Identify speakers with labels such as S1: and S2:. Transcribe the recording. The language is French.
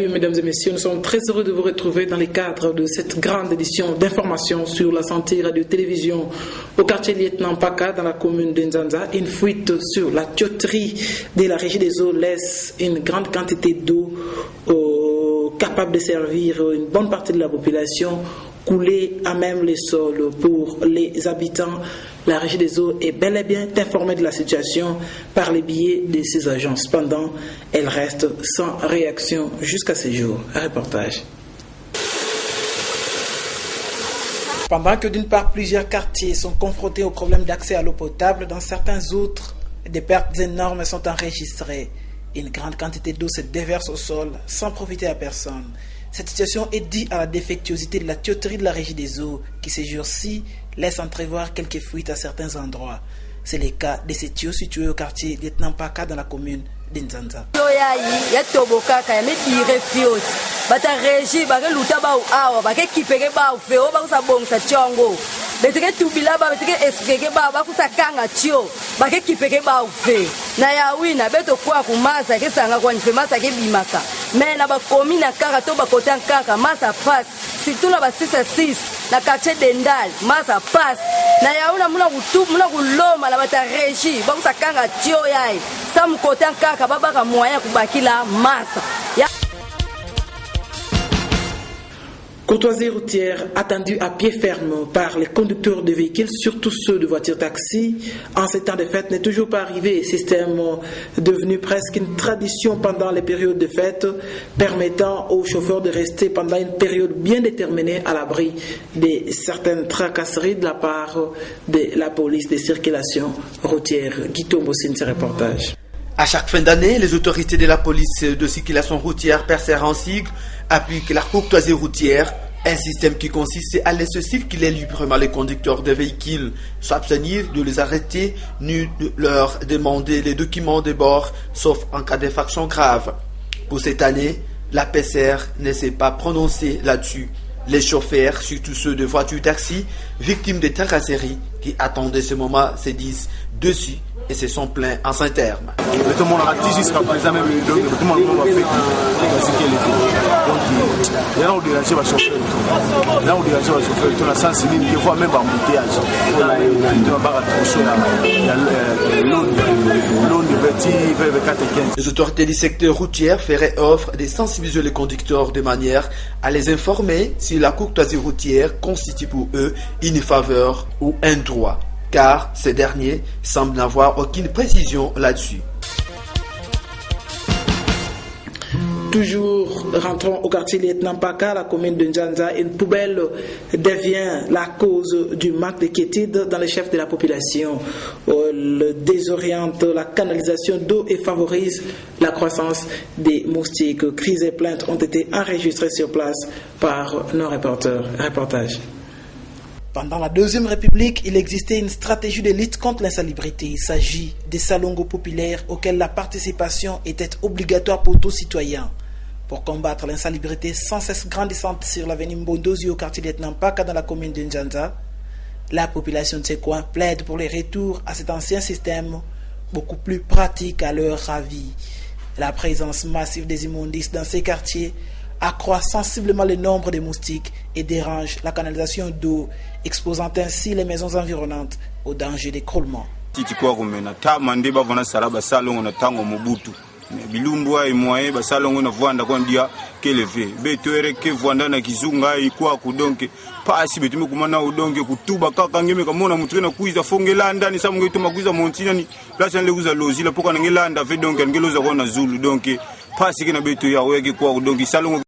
S1: mesdames et messieurs, nous sommes très heureux de vous retrouver dans le cadre de cette grande édition d'information sur la santé radio-télévision au quartier Lieutenant Paka dans la commune de Nzanza. Une fuite sur la tuyauterie de la régie des eaux laisse une grande quantité d'eau capable de servir une bonne partie de la population couler à même les sols. Pour les habitants, la régie des eaux est bel et bien informée de la situation par les billets de ses agents. Cependant, elle reste sans réaction jusqu'à ce jour. Un reportage. Pendant que d'une part plusieurs quartiers sont confrontés au problème d'accès à l'eau potable, dans certains autres, des pertes énormes sont enregistrées. Une grande quantité d'eau se déverse au sol sans profiter à personne. Cette situation est due à la défectuosité de la tuyauterie de la régie des eaux qui, ces jours-ci, laisse entrevoir quelques fuites à certains endroits. C'est le cas de ces tuyaux situés au quartier Lieutenant Paka dans la commune d'Nzanza.
S2: betike tubila ba betike espreke ba kusakanga tio bakekipeke ba ufe na ya wina beto kwa kumasa ke sanga kwa nfe masa ke bimaka me na ba komina kaka to ba kota kaka masa pass surtout na ba 6 na quartier dendal masa pass na ya una muna kuloma na bata régie ba kusakanga tio yai sam kota kaka baba ka moyen kubakila masa ya.
S1: Courtoisie routière attendue à pied ferme par les conducteurs de véhicules, surtout ceux de voitures taxi, en ces temps de fête n'est toujours pas arrivé. Système devenu presque une tradition pendant les périodes de fête, permettant aux chauffeurs de rester pendant une période bien déterminée à l'abri de certaines tracasseries de la part de la police de circulation routière. Guito Bossine, ce reportage.
S3: À chaque fin d'année, les autorités de la police de circulation routière persèrent en sigle appliquent la courtoisie routière, un système qui consiste à laisser circuler librement les conducteurs de véhicules, s'abstenir de les arrêter, ni de leur demander les documents de bord, sauf en cas d'infraction grave. Pour cette année, la PCR ne s'est pas prononcée là-dessus. Les chauffeurs, surtout ceux de voitures taxi, victimes de tracasseries qui attendaient ce moment, se disent dessus et se sont plaints en ces termes.
S4: Tout le monde a dit jusqu'à présent, même tout le monde a fait ce qu'il faut. Donc, il y a un dérangé à chauffeur. Il y a un dérangé à chauffeur. Il y a un sens limite, il faut même embouteillage. Il y a un bar à trancher, il y a l'eau de vertige vers 4 et 15.
S3: Les autorités du secteur routier feraient offre de sensibiliser les conducteurs de manière à les informer si la courtoisie routière constitue pour eux une faveur ou un droit, car ces derniers semblent n'avoir aucune précision là-dessus.
S1: Toujours rentrons au quartier Lieutenant Paka, la commune de Nzanza. Une poubelle devient la cause du manque de quiétude dans les chefs de la population. Le désoriente la canalisation d'eau et favorise la croissance des moustiques. Crises et plaintes ont été enregistrées sur place par nos reporters. Reportage. Pendant la Deuxième République, il existait une stratégie de lutte contre l'insalubrité. Il s'agit des salongos populaires auxquels la participation était obligatoire pour tous citoyens. Pour combattre l'insalubrité sans cesse grandissante sur l'avenue Mbondozi au quartier Lieutenant Paka dans la commune de Nzanza, la population de ces coins plaide pour les retours à cet ancien système beaucoup plus pratique à leur avis. La présence massive des immondices dans ces quartiers accroît sensiblement le nombre de moustiques et dérange la canalisation d'eau, exposant ainsi les maisons environnantes au danger d'écroulement.
S5: Bilumbu ai moye basalongo na vwanda kwa ndia keleve beto ereke vwanda na kizunga ikwa kudonke pasi betume kumana udonke kutuba kaka ngeme kamona mutu na kuiza fongelanda ni samungo ituma kuiza montina ni place nle kuza lozila poka ngelanda ve donke ngeloza kwa na zulu donke pasi kina beto ya weke kwa kudonke salongo